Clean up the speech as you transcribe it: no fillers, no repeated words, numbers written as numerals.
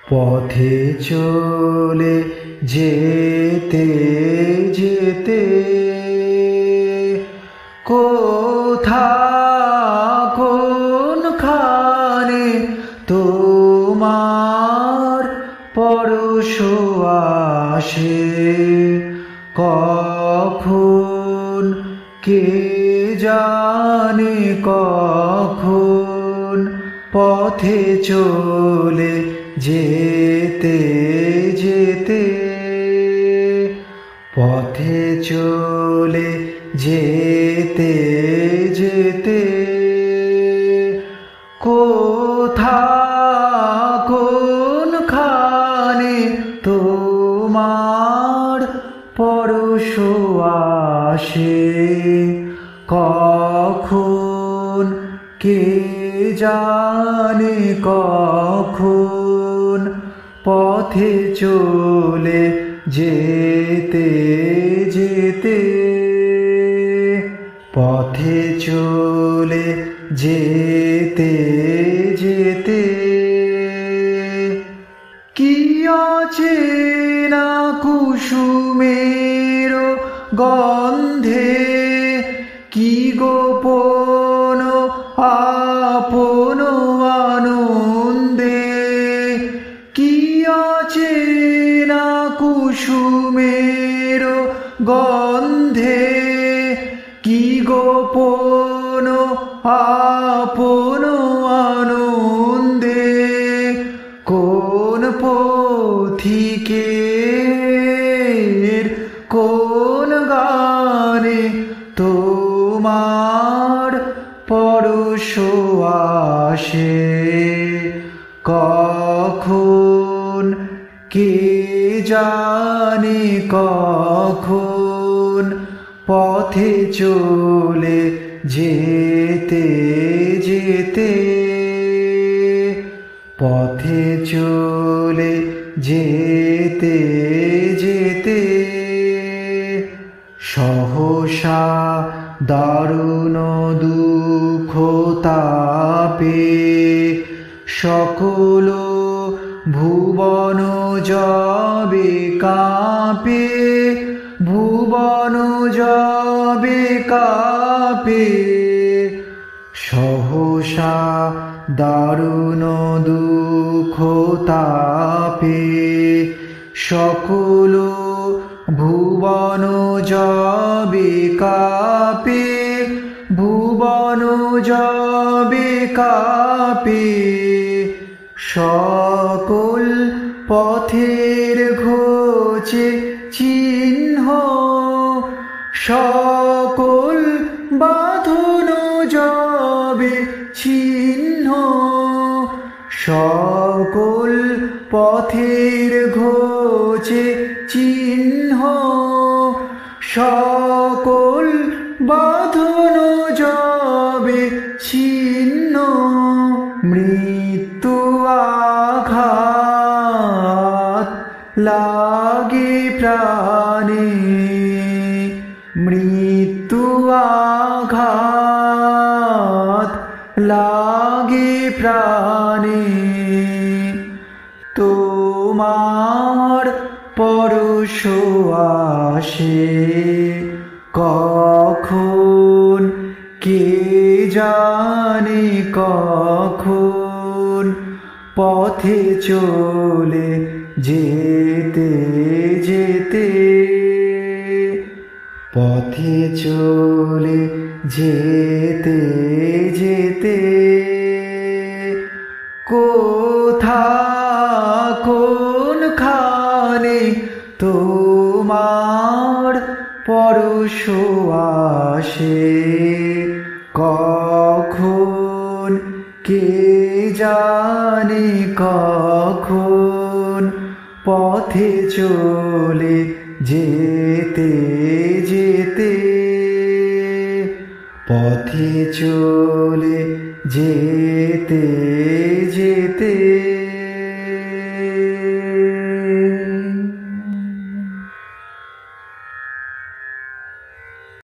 পথে চলে যেতে যেতে কোনখানে তোমার পরশ আসে, কখন কে জানে কখন পথে চলে যেতে যেতে, পথে চলে যেতে যেতে কোনখানে তোমার পরশ আসে, কখন কে জানে কখন পথে চলে যেতে যেতে, পথে চলে যেতে যেতে কি অচেনা কুসুমের গন্ধে, কি গোপন আপন আনন্দে, কি অচেনা কুসুমের গন্ধে, কি গোপন আপন আনন্দে, কোন পথিকের কোন গানে তোমার পরশ আসে, কখন কে জানে কখন পথে চলে যেতে যেতে, পথে চলে যেতে যেতে সহসা দারুণ দুঃখ তাপে সকল ভুবন যাবে কাঁপে, ভুবন যাবে কাঁপে, সহসা দারুণ দুঃখ তাপে সকল ভুবন যাবে কাঁপে, ভুবন যাবে কাঁপে, সকল পথের ঘোচে চিহ্ন, সকল বাঁধন যাবে ছিন্ন, সকল পথের ঘোচে চিহ্ন, সকল বাঁধন যাবে ছিন্ন, মৃত্যু আঘাত লাগে প্রাণে, মৃত্যু আঘাত লাগে প্রাণে, তোমার পরশ আসে, কখন কে জানে কখন পথে চলে যেতে যেতে, পথে চলে যেতে যেতে কোনখানে তোমার পরশ আসে, কখন কে জানে কখন পথে চলে যেতে যেতে, পথে চলে যেতে